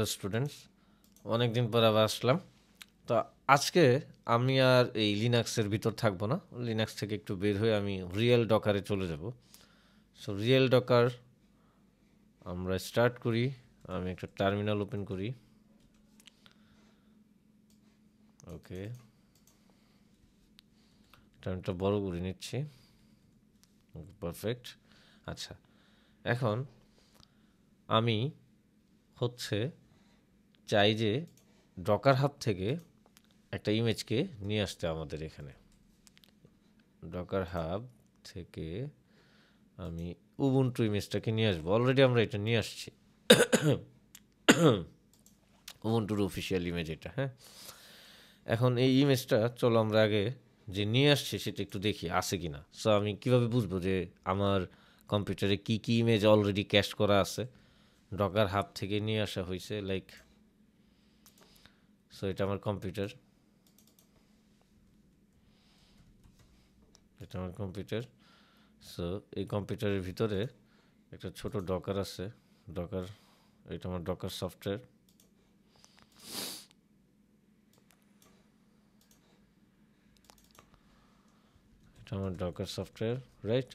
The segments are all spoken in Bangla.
হ্যালো স্টুডেন্টস, অনেক দিন পর আবার আসলাম। তো আজকে আমি আর এই লিনাক্সের ভিতর থাকবো না, লিনাক্স থেকে একটু বের হয়ে আমি রিয়েল ডকারে চলে যাব। সো রিয়েল ডকার আমরা স্টার্ট করি। আমি একটা টার্মিনাল ওপেন করি। ওকে, টার্মিনালটা বড় করে নিচ্ছি। পারফেক্ট। আচ্ছা, এখন আমি হচ্ছে চাই যে ডকার হাব থেকে একটা ইমেজকে নিয়ে আসতে আমাদের এখানে। ডকার হাব থেকে আমি উবুন্টু ইমেজটাকে নিয়ে আসবো। অলরেডি আমরা এটা নিয়ে আসছি, উবুন্টুর অফিসিয়াল ইমেজ এটা। হ্যাঁ, এখন এই ইমেজটা চলো আমরা আগে যে নিয়ে আসছি সেটা একটু দেখি আছে কি না। সো আমি কীভাবে বুঝবো যে আমার কম্পিউটারে কি কি ইমেজ অলরেডি ক্যাশ করা আছে, ডকার হাব থেকে নিয়ে আসা হয়েছে লাইক। সো এটা আমার কম্পিউটার, এটা আমার কম্পিউটার। সো এই কম্পিউটারের ভিতরে একটা ছোট ডকার আছে। ডকার, এটা আমার ডকার সফটওয়্যার। এটা আমার ডকার সফটওয়্যার, রাইট?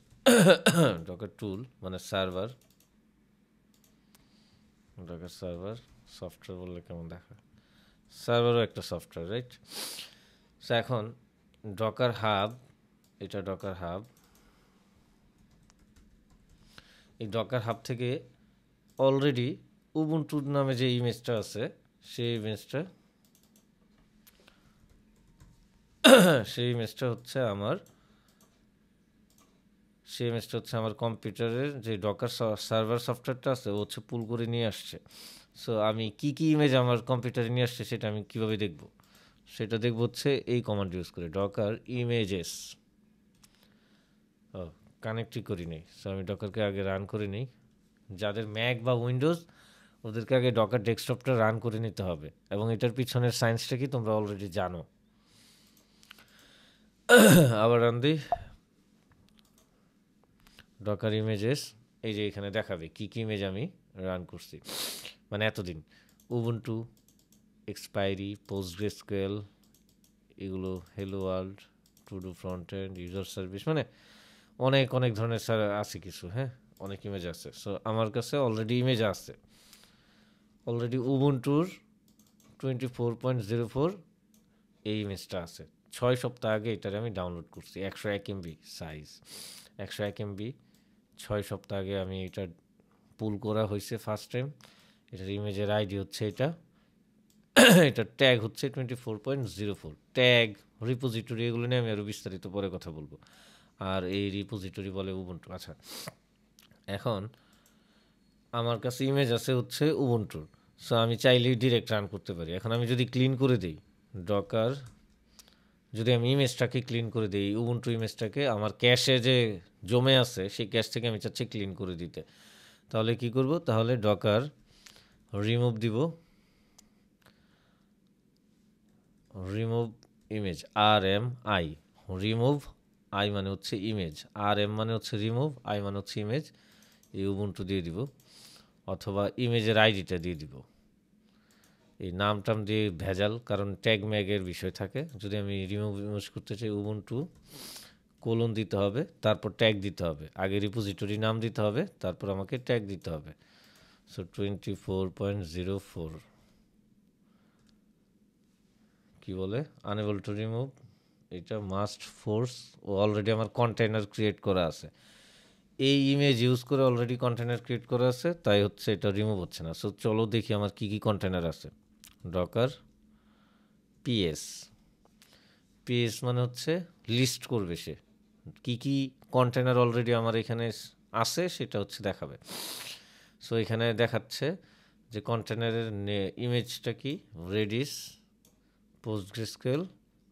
ডকার টুল মানে সার্ভার, ডকার সার্ভার। সফটওয়্যার বললে কেমন দেখা, সার্ভারও একটা সফটওয়্যার, রাইট? সো এখন ডকার হাব, এটা ডকার হাব। এই ডকার হাব থেকে অলরেডি উবুন্টু নামে যে ইমেজটা আছে সেই ইমেজটা সেই ইমেজটা হচ্ছে আমার সেই ইমেজটা হচ্ছে আমার কম্পিউটারের যে ডকার সার্ভার সফটওয়্যারটা আছে ও হচ্ছে পুল করে নিয়ে আসছে। সো আমি কি কি ইমেজ আমার কম্পিউটারে নিয়ে আসছে সেটা আমি কিভাবে দেখব, সেটা দেখব হচ্ছে এই কমান্ড ইউজ করে, ডকার ইমেজেস। ও, কানেক্টই করি নেই। সো আমি ডকারকে আগে রান করে নিই। যাদের ম্যাক বা উইন্ডোজ ওদেরকে আগে ডকার ডেস্কটপটা রান করে নিতে হবে, এবং এটার পিছনের সায়েন্সটা কি তোমরা অলরেডি জানো। আবার রান দিই, ডকার ইমেজেস। এই যে এখানে দেখাবে কি কি ইমেজ আমি রান করছি, মানে এতদিন উবুন্টু, এক্সপাইরি, পোস্টগ্রেসকুয়েল, এগুলো hello world, to do front end, user service, মানে অনেক অনেক ধরনের আছে কিছু। হ্যাঁ, অনেক ইমেজ আছে। সো আমার কাছে অলরেডি ইমেজ আছে, অলরেডি উবুন্টুর 24.04 এই ইমেজটা আছে। 6 সপ্তাহ আগে এটারে আমি ডাউনলোড করছি, 101 MB সাইজ, 101 MB। 6 সপ্তাহ আগে আমি এটা পুল করা হয়েছে ফার্স্ট টাইম। এটার ইমেজের আইডি হচ্ছে এটা, এটার ট্যাগ হচ্ছে 24.04 ট্যাগ। রিপোজিটরি এগুলো নিয়ে আমি আরও বিস্তারিত পরে কথা বলবো। আর এই রিপোজিটরি বলে উবুন্টু। আচ্ছা, এখন আমার কাছে ইমেজ আছে হচ্ছে উবুন্টুর। সো আমি চাইলেই ডিরেক্ট রান করতে পারি। এখন আমি যদি ক্লিন করে দিই ডকার, যদি আমি ইমেজটাকে ক্লিন করে দিই, উবুন্টু ইমেজটাকে আমার ক্যাশে যে জমে আছে সেই ক্যাশ থেকে আমি চাচ্ছি ক্লিন করে দিতে, তাহলে কি করব? তাহলে ডকার রিমুভ দিব, remove image, RMI, remove, I মানে হচ্ছে ইমেজ, RM মানে হচ্ছে রিমুভ, আই মানে হচ্ছে ইমেজ। এই উবুন্টু দিয়ে দিব, অথবা ইমেজের আইডিটা দিয়ে দিব। এই নাম টাম দিয়ে ভেজাল, কারণ ট্যাগ ম্যাগের বিষয় থাকে। যদি আমি রিমুভ ইমেজ করতে চাই উবুন্টু কোলন দিতে হবে, তারপর ট্যাগ দিতে হবে। আগে রিপোজিটরি নাম দিতে হবে, তারপর আমাকে ট্যাগ দিতে হবে। সো 24.04 কি বলে, আনএবল টু রিমুভ, এটা মাস্ট ফোর্স। ও অলরেডি আমার কন্টেনার ক্রিয়েট করা আছে, এই ইমেজ ইউজ করে অলরেডি কন্টেনার ক্রিয়েট করা আছে, তাই হচ্ছে এটা রিমুভ হচ্ছে না। সো চলো দেখি আমার কি কি কন্টেনার আছে। ডকার পিএস, পিএস মানে হচ্ছে লিস্ট করবে সে কি কি কন্টেনার অলরেডি আমার এখানে আছে সেটা হচ্ছে দেখাবে। সো এখানে দেখাচ্ছে যে কন্টেনারের ইমেজটা কি, রেডিস, পোস্টগ্রেসকুয়েল,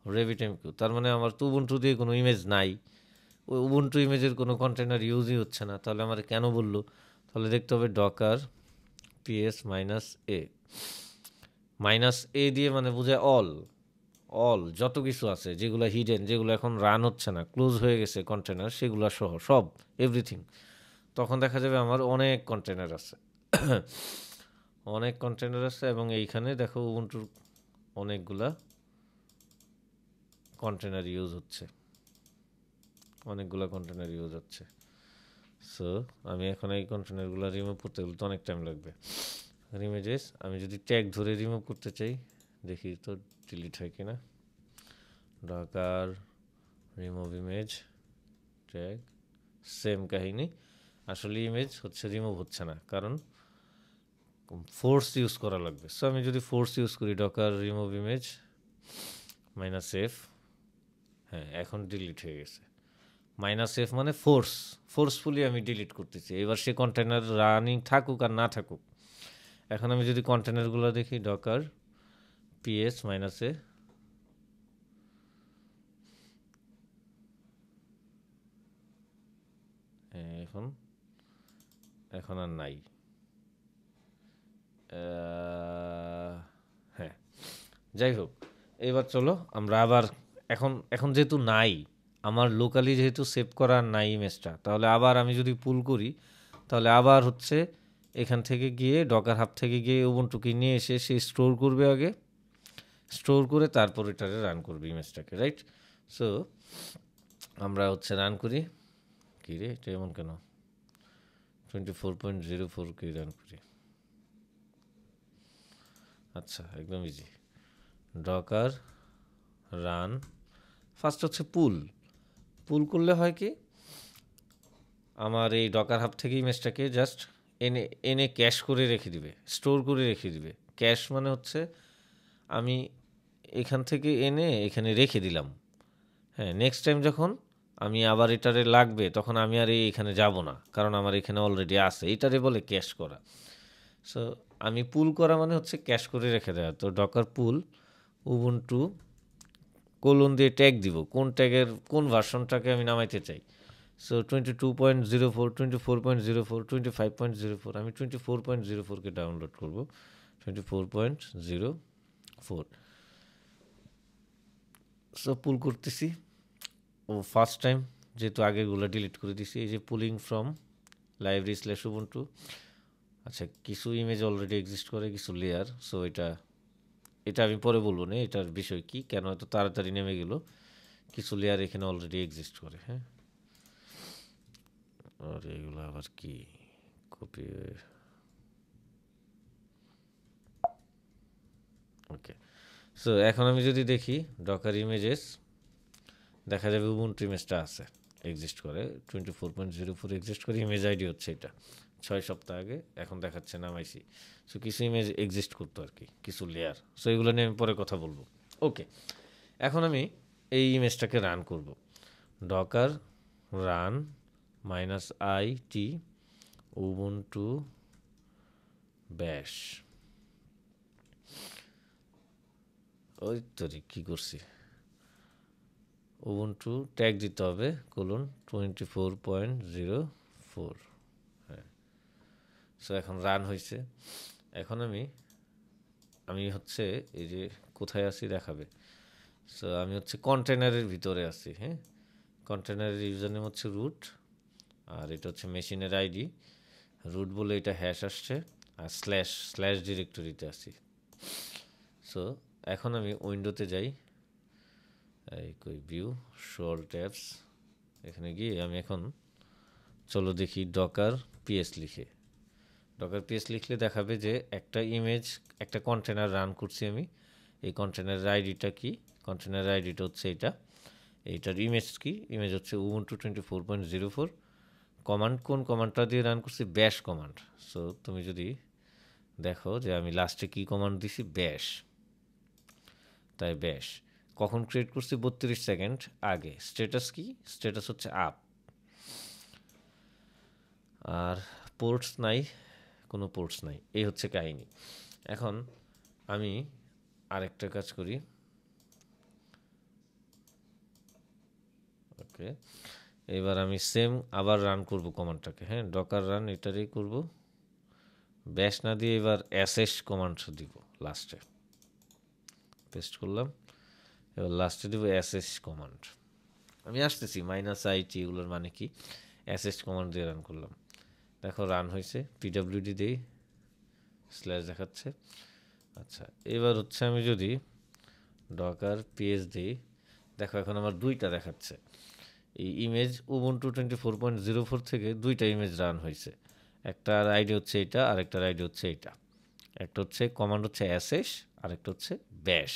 RabbitMQ। তার মানে আমার তো উবুন্টু দিয়ে কোনো ইমেজ নাই, ওই উবুন্টু ইমেজের কোনো কন্টেনার ইউজই হচ্ছে না। তাহলে আমার কেন বললো? তাহলে দেখতে হবে ডকার পিএস -a, -a দিয়ে মানে বোঝায় অল, অল যত কিছু আছে যেগুলো হিডেন, যেগুলো এখন রান হচ্ছে না, ক্লোজ হয়ে গেছে কন্টেনার, সেগুলো সহ সব, এভরিথিং। তখন দেখা যাবে আমার অনেক কন্টেনার আছে। অনেক কন্টেনার আছে এবং এইখানে দেখো উবুন্টুর অনেকগুলা কন্টেনার ইউজ হচ্ছে, সো আমি এখন এই কন্টেনারগুলো রিমুভ করতে গেলে তো অনেক টাইম লাগবে। ইমেজেস আমি যদি ট্যাগ ধরে রিমুভ করতে চাই, দেখি তো ডিলিট হয় কিনা। Docker remove image tag, same কাহিনী, আসলে ইমেজ হচ্ছে রিমুভ হচ্ছে না, কারণ ফোর্স ইউজ করা লাগবে। সো আমি যদি ফোর্স ইউজ করি ডকার রিমুভ ইমেজ -f, হ্যাঁ এখন ডিলিট হয়ে গেছে। -f মানে ফোর্সফুলি আমি ডিলিট করতেছি। এবার সে কন্টেনার রানিং থাকুক আর না থাকুক। এখন আমি যদি কন্টেনারগুলো দেখি ডকার ps -a, এখন আর নাই। হ্যাঁ, যাই হোক, এবার চলো আমরা আবার এখন যেহেতু নাই আমার লোকালি, যেহেতু সেভ করা নাই ইমেজটা, তাহলে আবার আমি যদি পুল করি তাহলে আবার হচ্ছে এখান থেকে গিয়ে ডকার হাব থেকে গিয়ে উবুন্টুকে নিয়ে এসে সে স্টোর করবে, আগে স্টোর করে তারপর এটারে রান করবে ইমেজটাকে, রাইট? সো আমরা হচ্ছে রান করি। কী রে এটা এমন কেন? 24.04 রান করি। আচ্ছা, একদম ইজি। ডকার রান, ফার্স্ট হচ্ছে পুল করলে হয় কি, আমার এই ডকার হাব থেকে ইমেজটাকে জাস্ট এনে ক্যাশ করে রেখে দিবে, স্টোর করে রেখে দিবে। ক্যাশ মানে হচ্ছে আমি এখান থেকে এনে এখানে রেখে দিলাম, হ্যাঁ, নেক্সট টাইম যখন আমি আবার এটারে লাগবে তখন আমি আর এখানে যাব না, কারণ আমার এখানে অলরেডি আছে। এটারে বলে ক্যাশ করা। সো আমি পুল করা মানে হচ্ছে ক্যাশ করে রেখে দেওয়া। তো ডকার পুল উবুন্টু কোলন দিয়ে ট্যাগ দিব, কোন ট্যাগের কোন ভার্সনটাকে আমি নামাইতে চাই। সো 22.04, 24.04, 25.04, আমি 24.04কে ডাউনলোড করব। 24.04, সো পুল করতেছি। ও ফার্স্ট টাইম যেহেতু আগেরগুলো ডিলিট করে দিছি, এই যে পুলিং ফ্রম library/ubuntu। আচ্ছা, কিছু ইমেজ অলরেডি এক্সিস্ট করে, কিছু লেয়ার। সো এটা আমি পরে বলবো না এটার বিষয় কি, কেন এত তাড়াতাড়ি নেমে গেল। কিছু লেয়ার এখানে অলরেডি এক্সিস্ট করে, হ্যাঁ। আর এগুলো আবার কি কপি, ওকে। সো এখন আমি যদি দেখি ডকার ইমেজেস, দেখা যাবে উবুন্টু ইমেজটা আছে, এক্সিস্ট করে 24.04 এক্সিস্ট করে। ইমেজ আইডি হচ্ছে এটা, 6 সপ্তাহ আগে, এখন দেখাচ্ছে নামাইছি। সো কিছু ইমেজ এক্সিস্ট করতো আর কি, কিছু লেয়ার। সো এগুলো নিয়ে আমি পরে কথা বলবো। ওকে, এখন আমি এই ইমেজটাকে রান করব। ডকার রান -it উবুন্টু ব্যাশ, ওই তো কী করছি, উবুন্টু ট্যাগ দিতে হবে কোলন 24.04, হ্যাঁ। সো এখন রান হয়েছে। এখন আমি হচ্ছে এই যে কোথায় আছি দেখাবে। সো আমি হচ্ছে কন্টেনারের ভিতরে আছি, হ্যাঁ। কন্টেনারের ইউজার নেম হচ্ছে রুট, আর এটা হচ্ছে মেশিনের আইডি। রুট বলে এটা হ্যাশ আসছে, আর স্ল্যাশ ডিরেক্টরিতে আছি। সো এখন আমি উইন্ডোতে যাই, এই কই ভিউ শোর ট্যাবস, এখানে গিয়ে আমি এখন চলো দেখি ডকার পিএস লিখে। ডকার পিএস লিখলে দেখাবে যে একটা ইমেজ, একটা কন্টেনার রান করছি আমি। এই কন্টেনারের আইডিটা কি? কন্টেনারের আইডিটা হচ্ছে এইটার ইমেজ কি? ইমেজ হচ্ছে উবুন্টু 24.04। কমান্ড, কোন কমান্ডটা দিয়ে রান করছি? ব্যাশ কমান্ড। সো তুমি যদি দেখো যে আমি লাস্টে কি কমান্ড দিছি, ব্যাশ, তাই ব্যাশ। কখন ক্রিয়েট করছি? 32 সেকেন্ড আগে। স্ট্যাটাস কি? স্ট্যাটাস হচ্ছে আপ। আর পোর্টস নাই, কোনো পোর্টস নাই, এই হচ্ছে কাহিনী। এখন আমি আরেকটা কাজ করি, ওকে। এবার আমি সেম আবার রান করব কমান্ডটাকে, হ্যাঁ, ডকার রান এটারই করব, ব্যাশ না দিয়ে এবার অ্যাসেস কমান্ড দিব লাস্টে, পেস্ট করলাম। এবার লাস্টে দিব অ্যাসেস কমান্ড। আমি আসতেছি -it, এগুলোর মানে কি? অ্যাসেস কমান্ড দিয়ে রান করলাম, দেখো রান হয়েছে। পিডব্লিউডি দিই, স্ল্যাশ দেখাচ্ছে। আচ্ছা, এবার হচ্ছে আমি যদি ডকার পিএস দিই, দেখো এখন আমার দুইটা দেখাচ্ছে। এই ইমেজ উবুন্টু 24.04 থেকে দুইটা ইমেজ রান হয়েছে। একটার আইডি হচ্ছে এইটা, আরেকটার আইডি হচ্ছে এইটা। একটা হচ্ছে কমান্ড হচ্ছে অ্যাশেস, আরেকটা হচ্ছে ব্যাশ।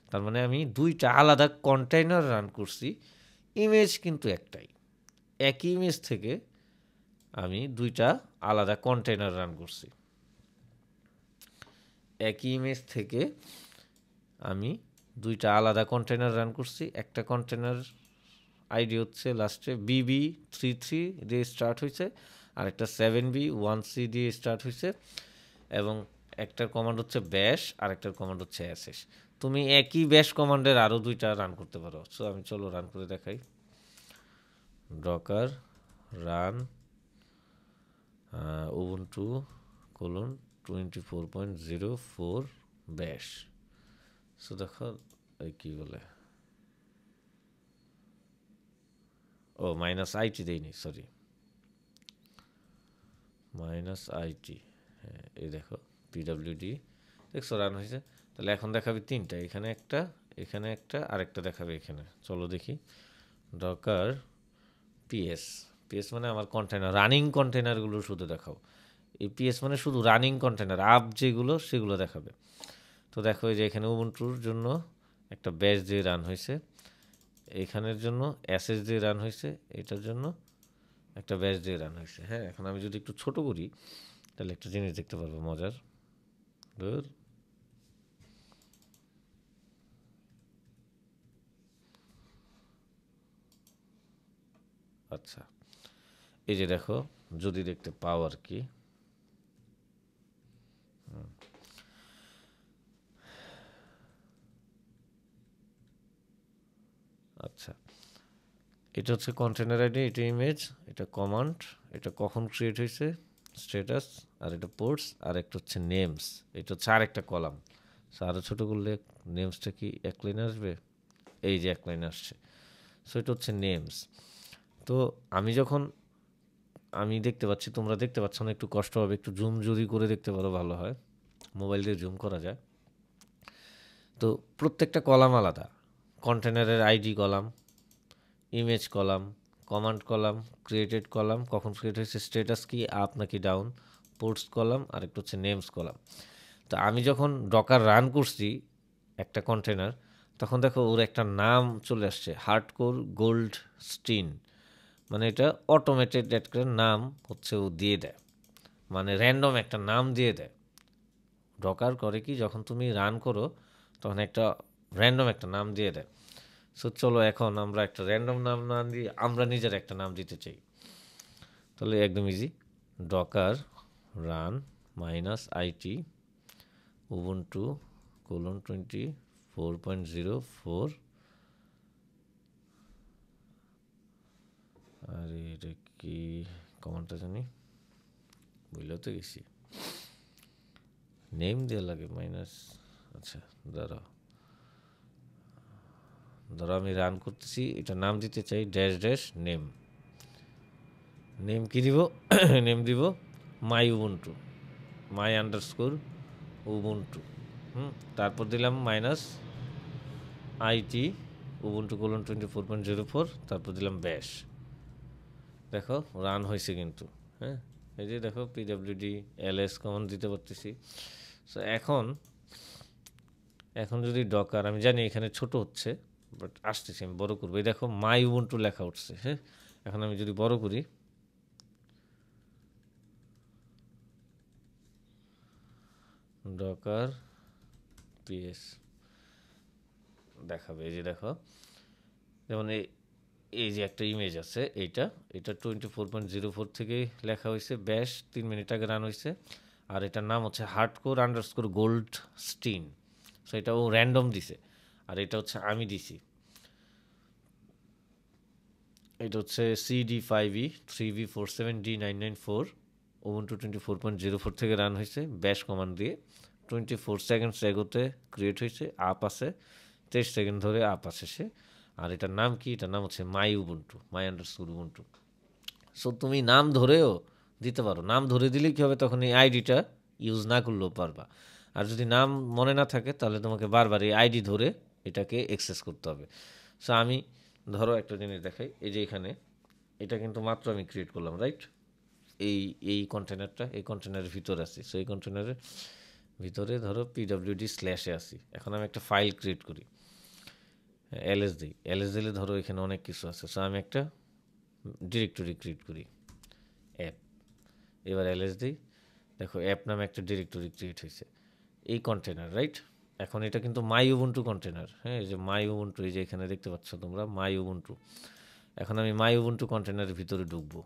তার মানে আমি দুইটা আলাদা কন্টেইনার রান করছি, ইমেজ কিন্তু একটাই। একই ইমেজ থেকে আমি দুইটা আলাদা কন্টেইনার রান করছি। একই ইমেজ থেকে আমি দুইটা আলাদা কন্টেইনার রান করছি। একটা কন্টেইনার আইডি হচ্ছে লাস্টে BB33 দিয়ে স্টার্ট হয়েছে, আর একটা 7B1C দিয়ে স্টার্ট হয়েছে, এবং একটার কমান্ড হচ্ছে ব্যাশ, আর একটার কমান্ড হচ্ছে অ্যাশেস। তুমি একই ব্যাশ কমান্ডের আরও দুইটা রান করতে পারো। সো আমি চলো রান করে দেখাই। ডকার রান উবুন্টু :24.04 ব্যাশ। সো দেখো কী বলে, ও -IT দেইনি, সরি, -IT। হ্যাঁ, এই দেখো PWD দেখছো রান হয়েছে। তাহলে এখন দেখাবে তিনটা, এখানে একটা, এখানে একটা, আরেকটা দেখাবে এখানে। চলো দেখি। ডকার পিএস, পিএস মানে আমার কন্টেনার, রানিং কন্টেনারগুলো শুধু দেখাও। এই পিএস মানে শুধু রানিং কন্টেনার, আপ যেগুলো সেগুলো দেখাবে। তো দেখো এই যে এখানে উবুন্টুর জন্য একটা ব্যাশ দিয়ে রান হয়েছে, এইখানের জন্য অ্যাসেস দিয়ে রান হয়েছে, এটার জন্য একটা ব্যাশ দিয়ে রান হয়েছে। হ্যাঁ, এখন আমি যদি একটু ছোট করি তাহলে একটা জিনিস দেখতে পারবো মজার। ধর, আচ্ছা, এই যে দেখো, যদি দেখতে পাও আর কি। আচ্ছা, এটা হচ্ছে কন্টেনার আইডি, এটা ইমেজ, এটা কমান্ড, এটা কখন ক্রিয়েট হয়েছে, স্ট্যাটাস, আর এটা পোর্টস, আর একটা হচ্ছে নেমস। এটা হচ্ছে আরেকটা কলাম। আরও ছোটো করলে নেমসটা কি এক লাইনে আসবে? এই যে এক লাইনে আসছে। সো এটা হচ্ছে নেমস। তো আমি যখন, আমি দেখতে পাচ্ছি, তোমরা দেখতে পাচ্ছ না, একটু কষ্ট হবে, একটু জুম যদি করে দেখতে পারো ভালো হয়, মোবাইল দিয়ে জুম করা যায়। তো প্রত্যেকটা কলাম আলাদা, কন্টেনারের ID column, image column, command column, created column, কখন ক্রিয়েট হয়েছে, স্ট্যাটাস কি আপ নাকি ডাউন, পোর্টস কলাম, আর একটা হচ্ছে নেমস কলাম। তো আমি যখন ডকার রান করছি একটা কন্টেনার, তখন দেখো ওর একটা নাম চলে আসছে, হার্ডকোর গোল্ড স্টিন। মানে এটা অটোমেটেড একটা নাম হচ্ছে ও দিয়ে দেয়, মানে র্যান্ডম একটা নাম দিয়ে দেয়। ডকার করে কি, যখন তুমি রান করো তখন একটা র্যান্ডম একটা নাম দিয়ে দেয়। সো চলো এখন আমরা একটা র্যান্ডম নাম না দিয়ে আমরা নিজের একটা নাম দিতে চাই। তাহলে একদম easy, Docker run -IT Ubuntu :24.04। আর এটা কি কমান্ডটা জানি, বুঝলেও তো গেছি, নেম দেওয়া লাগে মাইনাস। আচ্ছা, দাঁড়াও ধরো আমি রান করতেছি, এটা নাম দিতে চাই ড্যাশ নেম। নেম কি দিব? নেম দিব মাই উবুন্টু, my_উবুন্টু। তারপর দিলাম -IT উবুন্টু :24.04, তারপর দিলাম ব্যাশ। দেখো রান হয়েছে কিন্তু। হ্যাঁ, এই যে দেখো PWD LS কমান্ড দিতে পারতেছি। সো এখন যদি ডকার, আমি জানি এখানে ছোট হচ্ছে, বাট আসতেছি, আমি বড় করবো। এই দেখো মাই উবুন্টু লেখা উঠছে। হ্যাঁ, এখন আমি যদি বড় করি, ডকার পিএস দেখাবে। এই যে দেখো, যেমন এই যে একটা ইমেজ আছে, এটা 24.04 থেকে লেখা হয়েছে, ব্যাশ 3 মিনিট আগে রান হয়েছে, আর এটার নাম হচ্ছে হার্ডকোর_গোল্ড স্টিন। সো এটা ও র্যান্ডম দিছে, আর এটা হচ্ছে আমি দিছি, এটা হচ্ছে CD5E3V47D994 উবুন্টু 24.04 থেকে রান হয়েছে, ব্যাশ কমান্ড দিয়ে 24 সেকেন্ডস এগোতে ক্রিয়েট হয়েছে, আপ আছে 23 সেকেন্ড ধরে আপ আসে সে। আর এটার নাম কি, এটার নাম হচ্ছে my_উবুন্টু। সো তুমি নাম ধরেও দিতে পারো, নাম ধরে দিলে কী হবে, তখন এই আইডিটা ইউজ না করলেও পারবা। আর যদি নাম মনে না থাকে তাহলে তোমাকে বারবার এই আইডি ধরে এটাকে অ্যাক্সেস করতে হবে। সো আমি ধরো একটা জিনিস দেখাই, এই যে এখানে এটা কিন্তু মাত্র আমি ক্রিয়েট করলাম, রাইট? এই এই কন্টেনারটা এই কন্টেনারের ভিতরে আছি। সো এই কন্টেনারের ভিতরে ধরো পিডব্লিউডি স্ল্যাশে আসি। এখন আমি একটা ফাইল ক্রিয়েট করি, এলএস দিই। এলএস দিলে ধরো এখানে অনেক কিছু আছে। সো আমি একটা ডিরেক্টরি ক্রিয়েট করি, অ্যাপ। এবার এলএস দিই, দেখো অ্যাপ নামে একটা ডিরেক্টরি ক্রিয়েট হয়েছে। এই কন্টেনার, রাইট? এখন এটা কিন্তু মাই উবুন্টু কন্টেনার। হ্যাঁ, এই যে মাই উবুন্টু, এই যে এখানে দেখতে পাচ্ছ তোমরা মাই উবুন্টু। এখন আমি মাই উবুন্টু কন্টেনারের ভিতরে ঢুকবো,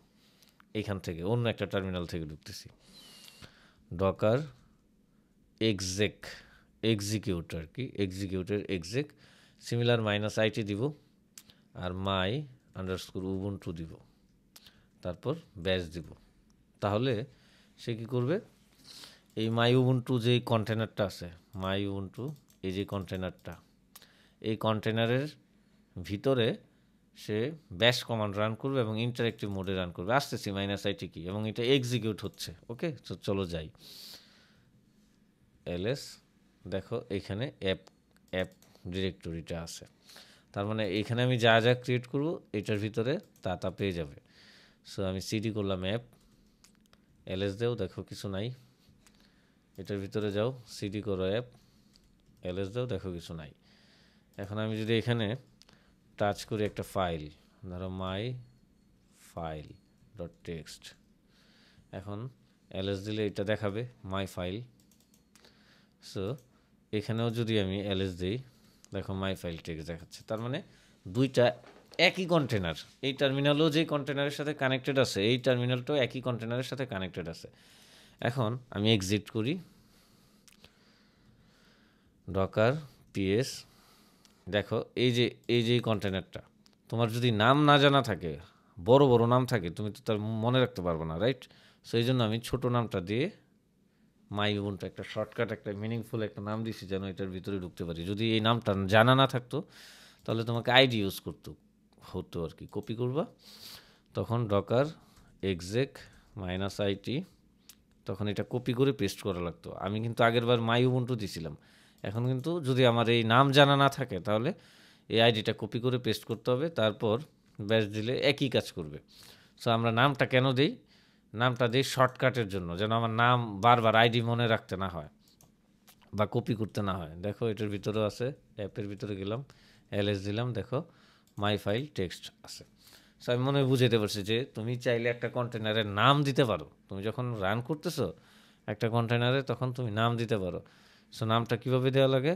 এইখান থেকে অন্য একটা টার্মিনাল থেকে ঢুকতেছি। ডকার এক্সেক, এক্সিকিউট আর কি, এক্সিকিউটের এক্সেক, সিমিলার -it দিব আর মাই আন্ডারস্কোর উবুন্টু দিব, তারপর ব্যাচ দিব। তাহলে সে কী করবে, এই মাই উবুন্টু যে কন্টেনারটা আছে, মাই উবুন্টু এই যে কন্টেনারটা, এই কন্টেনারের ভিতরে সে ব্যাশ কমান্ড রান করবে এবং ইন্টারেক্টিভ মোডে রান করবে। আসতেছি -it কি, এবং এটা এক্সিকিউট হচ্ছে। ওকে, তো চলো যাই এলএস। দেখো এখানে অ্যাপ অ্যাপ ডিরেক্টরিটা আছে, তার মানে এখানে আমি যা যা ক্রিয়েট করব এটার ভিতরে তা পেয়ে যাবে। সো আমি সিডি করলাম অ্যাপ, এলএস দেও, দেখো কিছু নাই। এটার ভিতরে যাও, সিডি করো অ্যাপ, এলএস দাও, দেখো কিছু নাই। এখন আমি যদি এখানে টাচ করি একটা ফাইল, ধরো মাই ফাইল ডট টেক্সট, এখন এলএস দিলে এটা দেখাবে মাই ফাইল। সো এখানেও যদি আমি এলএস দিই, দেখো মাই ফাইল টেক্সট দেখাচ্ছে। তার মানে দুইটা একই কন্টেনার, এই টার্মিনালও যে কন্টেনারের সাথে কানেক্টেড আছে, এই টার্মিনালটাও একই কন্টেনারের সাথে কানেক্টেড আছে। এখন আমি এক্সিট করি, ডকার পিএস, দেখো এই যে কন্টেনারটা, তোমার যদি নাম না জানা থাকে, বড় বড় নাম থাকে, তুমি তো তার মনে রাখতে পারবো না, রাইট? সো এই জন্য আমি ছোটো নামটা দিয়ে মাই উবুন্টু একটা শর্টকাট, একটা মিনিংফুল একটা নাম দিছি যেন এটার ভিতরে ঢুকতে পারি। যদি এই নামটা জানা না থাকতো তাহলে তোমাকে আইডি ইউজ করতে হতো আর কি। কপি করবা, তখন ডকার এক্সেক -it, তখন এটা কপি করে পেস্ট করা লাগতো। আমি কিন্তু আগেরবার মাই উবুন্টু দিছিলাম। এখন কিন্তু যদি আমার এই নাম জানা না থাকে তাহলে এই আইডিটা কপি করে পেস্ট করতে হবে, তারপর ব্যাচ দিলে একই কাজ করবে। সো আমরা নামটা কেন দিই, নামটা দিই শর্টকাটের জন্য, যেন আমার নাম বারবার আইডি মনে রাখতে না হয় বা কপি করতে না হয়। দেখো এটার ভিতরেও আছে, অ্যাপের ভিতরে গেলাম, এলএস দিলাম, দেখো মাই ফাইল টেক্সট আছে। সো আমি মনে হয় বুঝাতে পারছি যে তুমি চাইলে একটা কন্টেনারের নাম দিতে পারো। তুমি যখন রান করতেছো একটা কন্টেনারে, তখন তুমি নাম দিতে পারো। সো নামটা কীভাবে দেওয়া লাগে,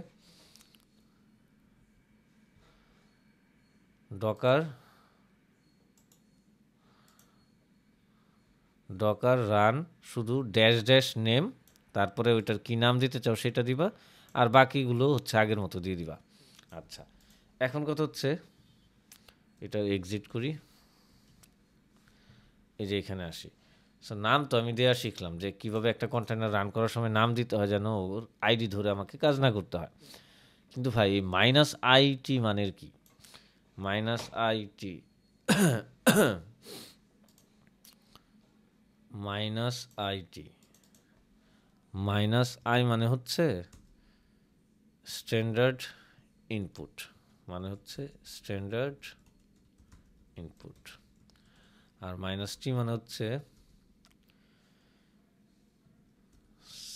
ডকার রান, শুধু ড্যাশ ড্যাশ নেম, তারপরে ওইটার কী নাম দিতে চাও সেটা দিবা, আর বাকিগুলো হচ্ছে আগের মতো দিয়ে দিবা। আচ্ছা, এখন কথা হচ্ছে এটা এক্সিট করি, এই যে এখানে আসি। সো নাম তো আমি দেওয়া শিখলাম যে কীভাবে একটা কন্টেনার রান করার সময় নাম দিতে হয় যেন ওর আইডি ধরে আমাকে কাজ না করতে হয়। কিন্তু ভাই এই -it মানের কি, -it -i মানে হচ্ছে স্ট্যান্ডার্ড ইনপুট, মানে হচ্ছে স্ট্যান্ডার্ড ইনপুট, আর -t মানে হচ্ছে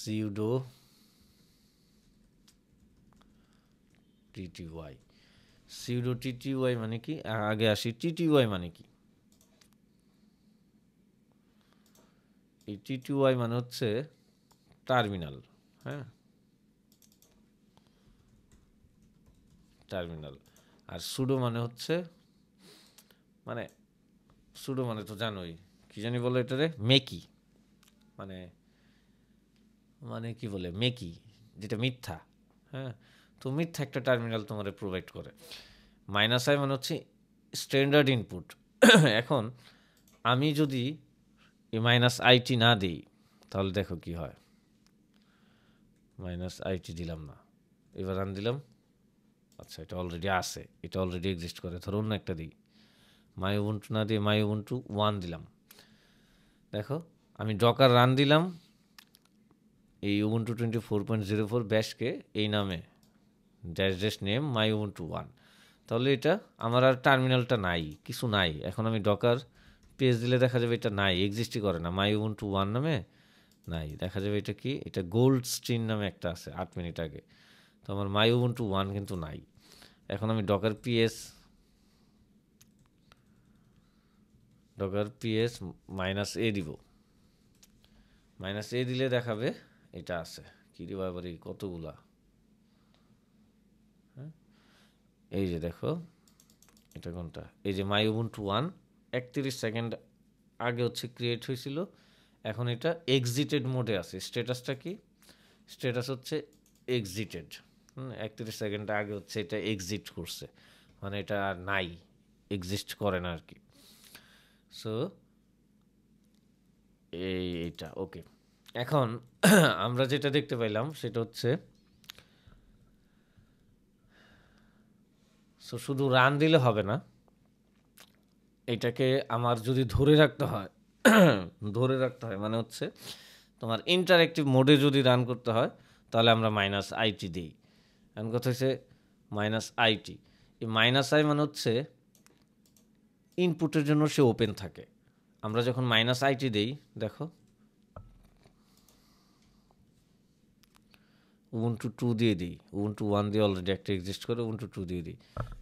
সিউডো টিটিওয়াই। সিউডো টিটিওয়াই মানে কি, আগে আসি টিটিওয়াই মানে কি। এই টিটিওয়াই মানে হচ্ছে টার্মিনাল, হ্যাঁ, টার্মিনাল। আর সুডো মানে হচ্ছে, মানে সুডো মানে তো জানোই, কি জানি বলে এটারে, মেকি, মানে মানে কি বলে, মেকি, যেটা মিথ্যা। হ্যাঁ, তো মিথ্যা একটা টার্মিনাল তোমার প্রোভাইড করে। -i মানে হচ্ছে স্ট্যান্ডার্ড ইনপুট। এখন আমি যদি এই -it না দিই তাহলে দেখো কি হয়, -it দিলাম না, এবার রান দিলাম, আচ্ছা এটা অলরেডি আছে, এটা অলরেডি এক্সিস্ট করে। ধরো অন্য একটা দিই, মাই উবুন্টু না দিয়ে মাই উবুন্টু 1 দিলাম, দেখো আমি ডকার রান দিলাম, এই উবুন্টু 24.04 ব্যাশকে এই নামে ড্যাশ নেম মাই উবুন্টু 1, তাহলে এটা আমার আর টার্মিনালটা নাই, কিছু নাই। এখন আমি ডকার পেজ দিলে দেখা যাবে এটা নাই, এক্সিস্টই করে না, মাই উবুন্টু 1 নামে নাই। দেখা যাবে এটা কি, এটা গোল্ড স্ট্রিন নামে একটা আছে 8 মিনিট আগে, তো আমার মাই উবুন্টু 1 কিন্তু নাই। এখন আমি ডকার পিএস -a দিব, -a দিলে দেখাবে এটা আছে। কি দিব আবার, এই কতগুলা, হ্যাঁ এই যে দেখো এটা কোনটা, এই যে মাই উবুন্টু 1 31 সেকেন্ড আগে হচ্ছে ক্রিয়েট হয়েছিল, এখন এটা এক্সিটেড মোডে আছে। স্ট্যাটাসটা কি, স্ট্যাটাস হচ্ছে এক্সিটেড। 31 সেকেন্ড আগে হচ্ছে এটা এক্সিট করছে, মানে এটা আর নাই, এক্সিস্ট করে না আর কি। সো এইটা ওকে। এখন আমরা যেটা দেখতে পাইলাম সেটা হচ্ছে, সো শুধু রান দিলে হবে না, এটাকে আমার যদি ধরে রাখতে হয় মানে হচ্ছে তোমার ইন্টারঅ্যাক্টিভ মোডে যদি রান করতে হয় তাহলে আমরা -it দিই। এখন কথা হচ্ছে -it, এই -i মানে হচ্ছে ইনপুটের জন্য সে ওপেন থাকে। আমরা যখন -it দিই, দেখো উবুন্টু 2 দিয়ে দিই, উবুন্টু 1 দিয়ে অলরেডি একটা এক্সিস্ট করে, উবুন্টু 2 দিয়ে দিই,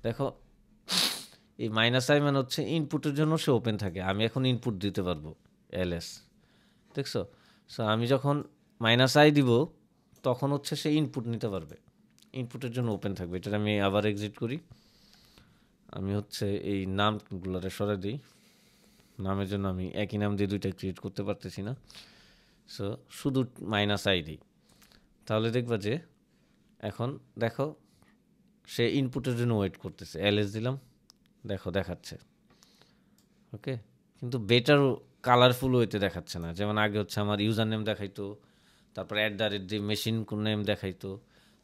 দেখো এই -i মানে হচ্ছে ইনপুটের জন্য সে ওপেন থাকে। আমি এখন ইনপুট দিতে পারবো ls, দেখছো? সো আমি যখন -i দিব তখন হচ্ছে সে ইনপুট নিতে পারবে, ইনপুটের জন্য ওপেন থাকবে। এটা আমি আবার এক্সিট করি, আমি হচ্ছে এই নামগুলোরে সরাই দিই, নামের জন্য আমি একই নাম দিয়ে দুইটা ক্রিয়েট করতে পারতেছি না। সো শুধু -i দিই, তাহলে দেখবা যে এখন দেখো সে ইনপুটের জন্য ওয়েট করতেছে। ls দিলাম, দেখো দেখাচ্ছে ওকে, কিন্তু বেটার কালারফুল ওয়েতে দেখাচ্ছে না। যেমন আগে হচ্ছে আমার ইউজার নেম দেখাইতো, তারপর @ মেশিন নেম দেখাইতো,